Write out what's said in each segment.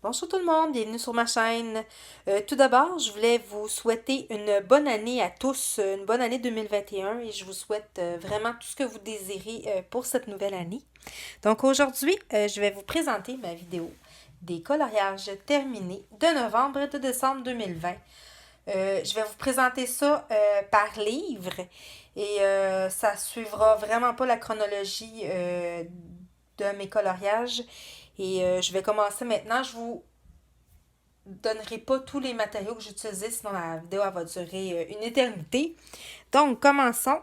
Bonjour tout le monde, bienvenue sur ma chaîne. Tout d'abord, je voulais vous souhaiter une bonne année à tous, une bonne année 2021 et je vous souhaite vraiment tout ce que vous désirez pour cette nouvelle année. Donc aujourd'hui, je vais vous présenter ma vidéo des coloriages terminés de novembre et de décembre 2020. Je vais vous présenter ça par livre et ça suivra vraiment pas la chronologie de mes coloriages. Et je vais commencer maintenant. Je vous donnerai pas tous les matériaux que j'utilisais, sinon la vidéo elle va durer une éternité. Donc, commençons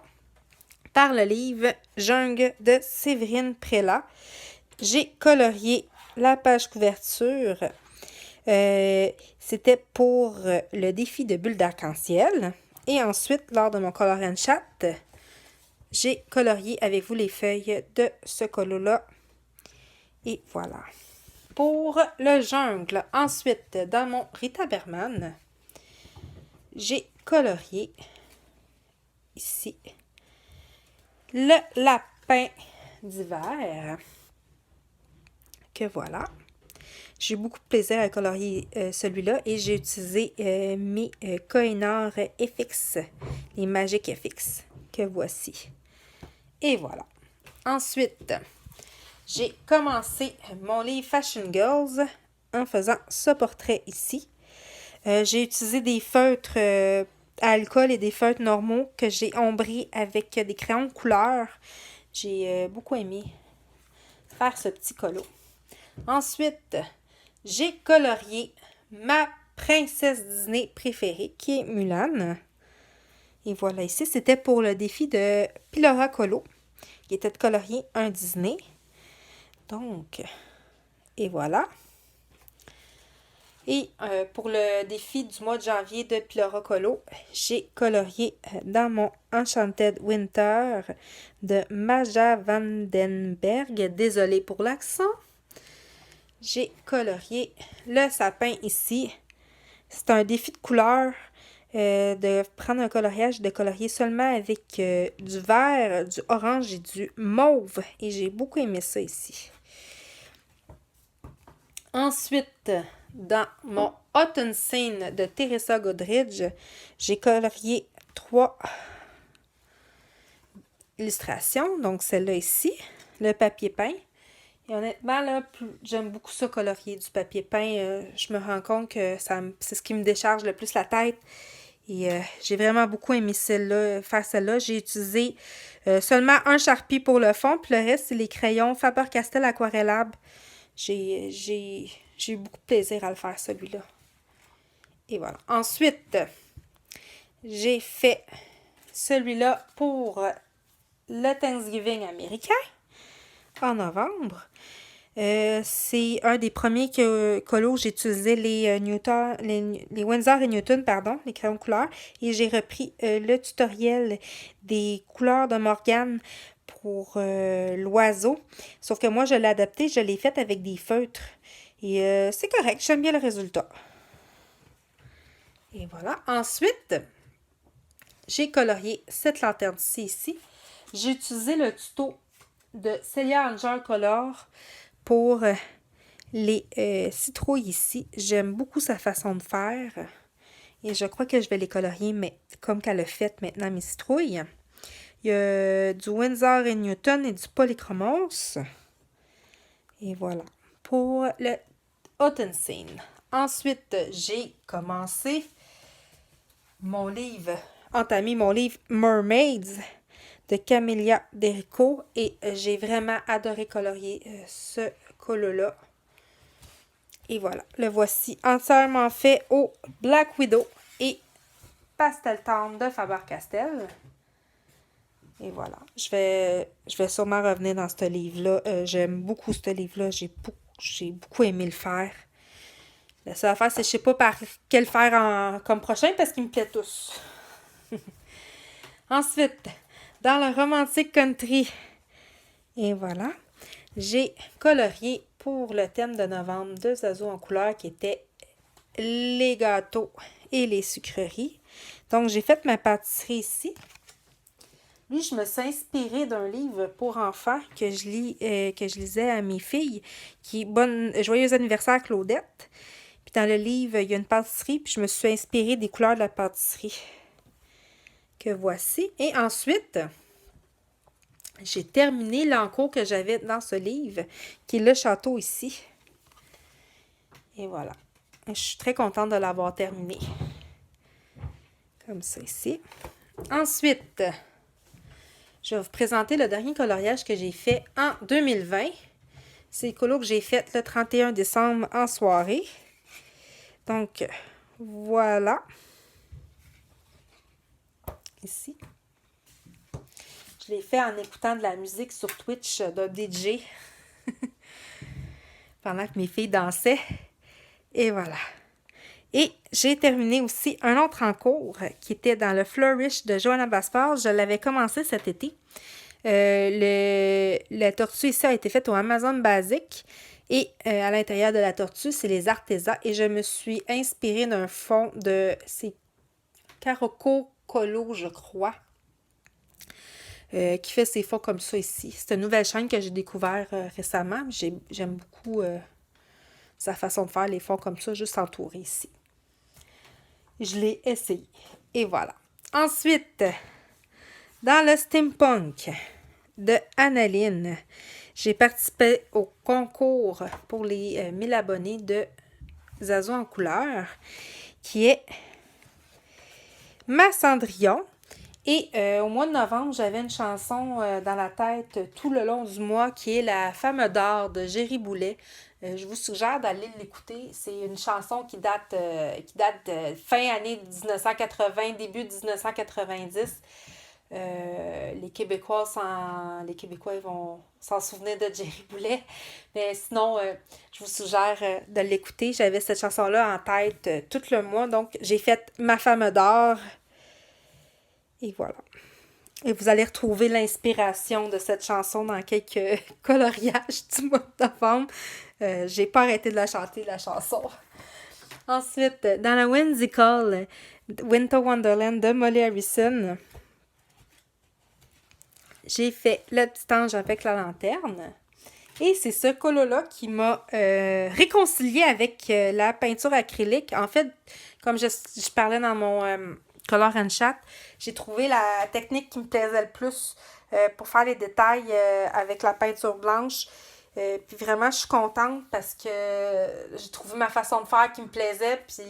par le livre Jungle de Séverine Prélat. J'ai colorié la page couverture. C'était pour le défi de bulles d'arc-en-ciel. Et ensuite, lors de mon color and chat, j'ai colorié avec vous les feuilles de ce colo-là. Et voilà. Pour le jungle, ensuite, dans mon Rita Berman, j'ai colorié ici le lapin d'hiver. Que voilà. J'ai eu beaucoup de plaisir à colorier celui-là et j'ai utilisé mes Kohinoor FX, les Magic FX, que voici. Et voilà. Ensuite, j'ai commencé mon livre Fashion Girls en faisant ce portrait ici. J'ai utilisé des feutres à alcool et des feutres normaux que j'ai ombrés avec des crayons de couleur. J'ai beaucoup aimé faire ce petit colo. Ensuite, j'ai colorié ma princesse Disney préférée qui est Mulan. Et voilà, ici, c'était pour le défi de Pilora Colo, qui était de colorier un Disney. Donc, et voilà. Et pour le défi du mois de janvier de Pilora Colo, j'ai colorié dans mon Enchanted Winter de Maja Vandenberg. Désolée pour l'accent. J'ai colorié le sapin ici. C'est un défi de couleur. De prendre un coloriage, de colorier seulement avec du vert, du orange et du mauve. Et j'ai beaucoup aimé ça ici. Ensuite, dans mon Autumn Scene de Teresa Godridge, j'ai colorié 3 illustrations. Donc, celle-là ici, le papier peint. Et honnêtement, là, j'aime beaucoup ça colorier du papier peint. Je me rends compte que c'est ce qui me décharge le plus la tête. Et j'ai vraiment beaucoup aimé faire celle-là. J'ai utilisé seulement un Sharpie pour le fond, puis le reste, c'est les crayons Faber-Castell Aquarellable. J'ai eu beaucoup de plaisir à le faire, celui-là. Et voilà. Ensuite, j'ai fait celui-là pour le Thanksgiving américain en novembre. C'est un des premiers colos. J'ai utilisé les Winsor et Newton, pardon, les crayons de couleur. Et j'ai repris le tutoriel des couleurs de Morgane pour l'oiseau. Sauf que moi, je l'ai adapté, je l'ai fait avec des feutres. Et c'est correct, j'aime bien le résultat. Et voilà. Ensuite, j'ai colorié cette lanterne-ci ici. J'ai utilisé le tuto de Celia Angel Color pour les citrouilles ici. J'aime beaucoup sa façon de faire. Et je crois que je vais les colorier, mais comme qu'elle a fait maintenant mes citrouilles. Il y a du Winsor et Newton et du Polychromos. Et voilà. Pour le Autumn Scene. Ensuite, j'ai entamé mon livre Mermaids de Camélia Derico et j'ai vraiment adoré colorier ce colo-là. Et voilà, le voici entièrement fait au Black Widow et Pastel Tendre de Faber-Castell. Et voilà, je vais sûrement revenir dans ce livre-là. J'aime beaucoup ce livre-là, j'ai beaucoup aimé le faire. La seule affaire, c'est que je ne sais pas par quel faire comme prochain parce qu'ils me plaisent tous. Ensuite, dans le Romantic Country, et voilà, j'ai colorié pour le thème de novembre 2 oiseaux en couleur qui étaient les gâteaux et les sucreries. Donc, j'ai fait ma pâtisserie ici. Lui, je me suis inspirée d'un livre pour enfants que je lisais à mes filles, qui est Joyeux anniversaire Claudette. Puis dans le livre, il y a une pâtisserie, puis je me suis inspirée des couleurs de la pâtisserie. Que voici. Et ensuite, j'ai terminé l'encours que j'avais dans ce livre, qui est le château ici. Et voilà. Je suis très contente de l'avoir terminé. Comme ça ici. Ensuite, je vais vous présenter le dernier coloriage que j'ai fait en 2020. C'est le colo que j'ai fait le 31 décembre en soirée. Donc, voilà. Ici. Je l'ai fait en écoutant de la musique sur Twitch d'un DJ. Pendant que mes filles dansaient. Et voilà. Et j'ai terminé aussi un autre en cours qui était dans le Flourish de Johanna Baspard. Je l'avais commencé cet été. La tortue ici a été faite au Amazon Basic. Et à l'intérieur de la tortue, c'est les artésans. Et je me suis inspirée d'un fond de... C'est Karoko Colo, je crois. Qui fait ses fonds comme ça ici. C'est une nouvelle chaîne que j'ai découvert récemment. J'aime beaucoup sa façon de faire les fonds comme ça, juste entourés ici. Je l'ai essayé. Et voilà. Ensuite, dans le steampunk de Annaline, j'ai participé au concours pour les 1000 abonnés de Zazo en couleur, qui est Ma Cendrillon. Et au mois de novembre, j'avais une chanson dans la tête tout le long du mois qui est La Femme d'or de Géry Boulet. Je vous suggère d'aller l'écouter. C'est une chanson qui date de fin année 1980, début 1990. Les Québécois ils vont s'en souvenir de Géry Boulet. Mais sinon, je vous suggère de l'écouter. J'avais cette chanson-là en tête tout le mois. Donc, j'ai fait Ma Femme d'or. Et voilà. Et vous allez retrouver l'inspiration de cette chanson dans quelques coloriages du mois de novembre. J'ai pas arrêté de la chanter, la chanson. Ensuite, dans la Whimsical Winter Wonderland de Molly Harrison, j'ai fait Le Petit Ange avec la lanterne. Et c'est ce colo-là qui m'a réconcilié avec la peinture acrylique. En fait, comme je parlais dans mon Color and Chat, j'ai trouvé la technique qui me plaisait le plus pour faire les détails avec la peinture blanche. Puis vraiment, je suis contente parce que j'ai trouvé ma façon de faire qui me plaisait. Puis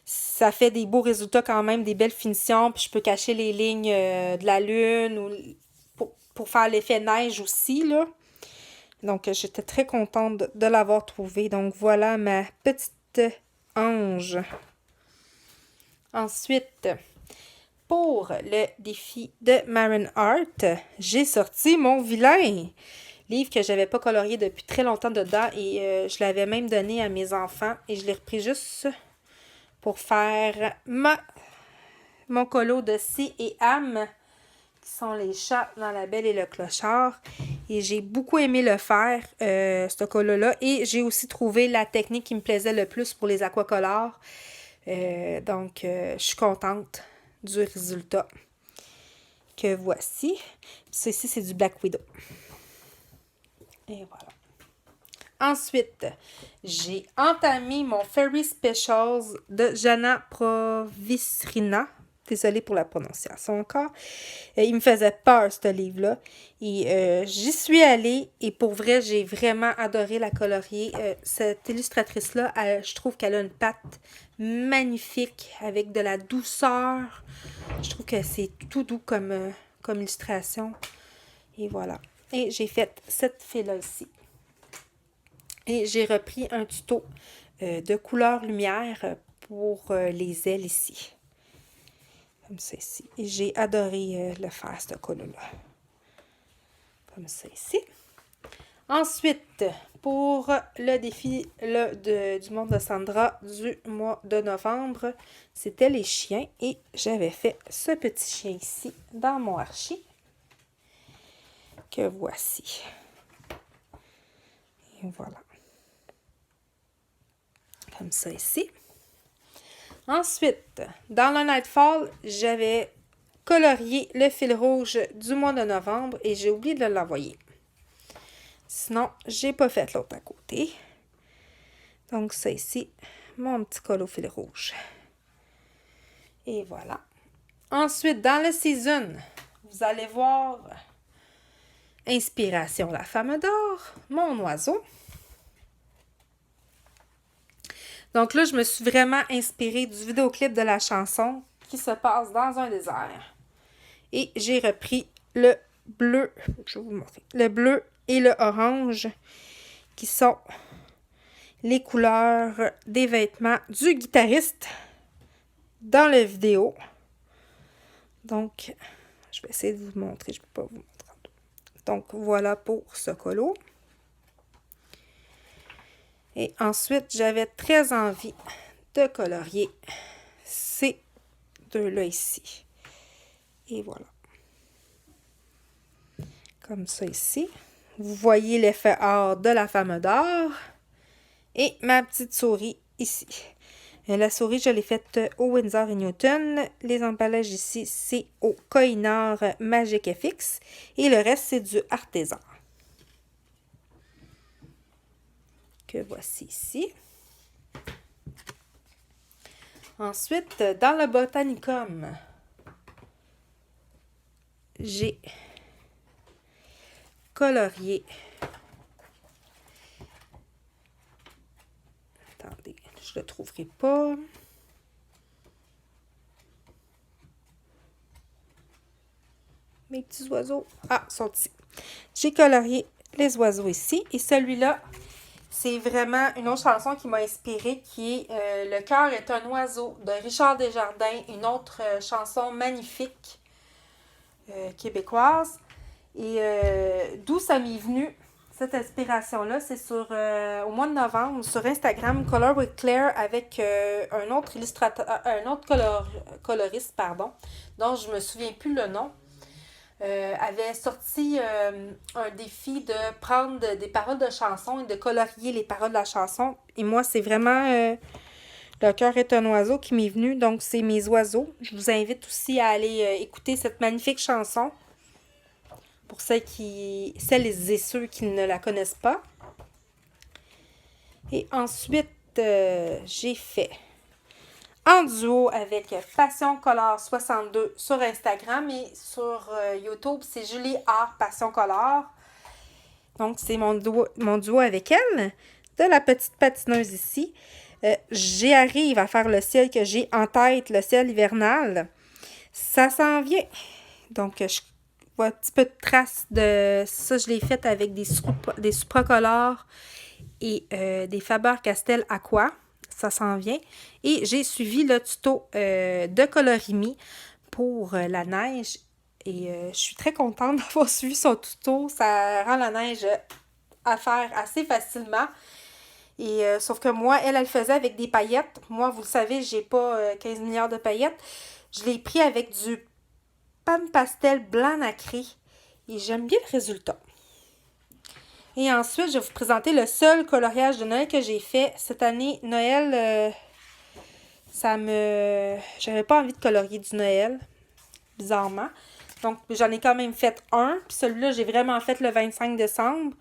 ça fait des beaux résultats quand même, des belles finitions. Puis je peux cacher les lignes de la lune ou pour faire l'effet neige aussi, là. Donc, j'étais très contente de l'avoir trouvé. Donc, voilà ma petite ange. Ensuite, pour le défi de Marin Art, j'ai sorti mon vilain. Livre que j'avais pas colorié depuis très longtemps dedans et je l'avais même donné à mes enfants. Et je l'ai repris juste pour faire mon colo de C et Am, qui sont les chats dans La Belle et le Clochard. Et j'ai beaucoup aimé le faire, ce colo-là. Et j'ai aussi trouvé la technique qui me plaisait le plus pour les aquacolores. Donc, je suis contente du résultat que voici. Ceci, c'est du Black Widow. Et voilà. Ensuite, j'ai entamé mon Fairy Specials de Jana Provisrina. Désolée pour la prononciation encore. Il me faisait peur, ce livre-là. Et j'y suis allée. Et pour vrai, j'ai vraiment adoré la colorier. Cette illustratrice-là, je trouve qu'elle a une patte magnifique avec de la douceur. Je trouve que c'est tout doux comme illustration. Et voilà. Et j'ai fait cette fille-là ici. Et j'ai repris un tuto de couleur lumière pour les ailes ici. Comme ça ici. Et j'ai adoré le faire, ce colo-là. Comme ça ici. Ensuite, pour le défi du monde de Sandra du mois de novembre, c'était les chiens. Et j'avais fait ce petit chien ici dans mon archi. Que voici. Et voilà. Comme ça ici. Ensuite, dans le Nightfall, j'avais colorié le fil rouge du mois de novembre et j'ai oublié de l'envoyer. Sinon, j'ai pas fait l'autre à côté. Donc, ça ici, mon petit col au fil rouge. Et voilà. Ensuite, dans le season, vous allez voir Inspiration la femme d'or, mon oiseau. Donc là, je me suis vraiment inspirée du vidéoclip de la chanson qui se passe dans un désert. Et j'ai repris le bleu, je vais vous montrer, le bleu et le orange qui sont les couleurs des vêtements du guitariste dans la vidéo. Donc, je vais essayer de vous montrer, je ne peux pas vous montrer. Donc, voilà pour ce colo. Et ensuite, j'avais très envie de colorier ces deux-là ici. Et voilà. Comme ça ici. Vous voyez l'effet or de la femme d'or. Et ma petite souris ici. La souris, je l'ai faite au Winsor & Newton. Les emballages ici, c'est au Koh-i-Noor Magic FX. Et le reste, c'est du artisan. Que voici ici. Ensuite, dans le Botanicum, j'ai colorié. Attendez, je ne le trouverai pas. Mes petits oiseaux. Ah, sont ici. J'ai colorié les oiseaux ici. Et celui-là, c'est vraiment une autre chanson qui m'a inspirée, qui est Le cœur est un oiseau de Richard Desjardins, une autre chanson magnifique québécoise. Et d'où ça m'est venu, cette inspiration-là, c'est au mois de novembre, sur Instagram, Color with Claire, avec un autre illustrateur, coloriste, dont je me souviens plus le nom. Avait sorti un défi de prendre des paroles de chansons et de colorier les paroles de la chanson. Et moi, c'est vraiment Le cœur est un oiseau qui m'est venu. Donc, c'est mes oiseaux. Je vous invite aussi à aller écouter cette magnifique chanson pour celles et ceux qui ne la connaissent pas. Et ensuite, j'ai fait en duo avec Passion Color 62 sur Instagram et sur YouTube, c'est Julie Art Passion Color. Donc, c'est mon duo avec elle. De la petite patineuse ici. J'arrive à faire le ciel que j'ai en tête, le ciel hivernal. Ça s'en vient. Donc, je vois un petit peu de traces de ça. Je l'ai fait avec des Supracolor et des Faber-Castell Aqua. Ça s'en vient. Et j'ai suivi le tuto de Colorimie pour la neige. Et je suis très contente d'avoir suivi son tuto. Ça rend la neige à faire assez facilement. Et sauf que moi, elle faisait avec des paillettes. Moi, vous le savez, j'ai pas 15 milliards de paillettes. Je l'ai pris avec du pan pastel blanc nacré. Et j'aime bien le résultat. Et ensuite, je vais vous présenter le seul coloriage de Noël que j'ai fait. Cette année, Noël, j'avais pas envie de colorier du Noël, bizarrement. Donc, j'en ai quand même fait un. Puis celui-là, j'ai vraiment fait le 25 décembre.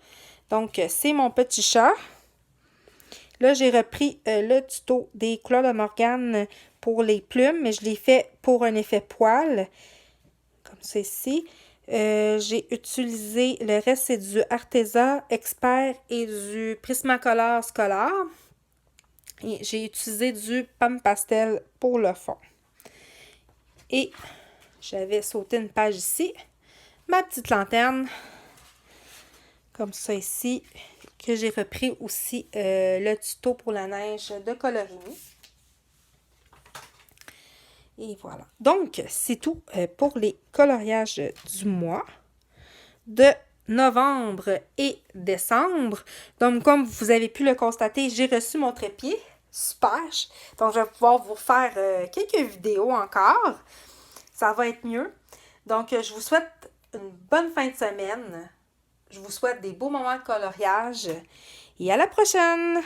Donc, c'est mon petit chat. Là, j'ai repris le tuto des couleurs de Morgane pour les plumes, mais je l'ai fait pour un effet poil, comme ça ici. J'ai utilisé, le reste c'est du Arteza Expert et du Prismacolor Scholar. Et j'ai utilisé du Pam Pastel pour le fond. Et j'avais sauté une page ici. Ma petite lanterne, comme ça ici, que j'ai repris aussi le tuto pour la neige de Colorimie. Et voilà. Donc, c'est tout pour les coloriages du mois de novembre et décembre. Donc, comme vous avez pu le constater, j'ai reçu mon trépied. Super! Donc, je vais pouvoir vous faire quelques vidéos encore. Ça va être mieux. Donc, je vous souhaite une bonne fin de semaine. Je vous souhaite des beaux moments de coloriage. Et à la prochaine!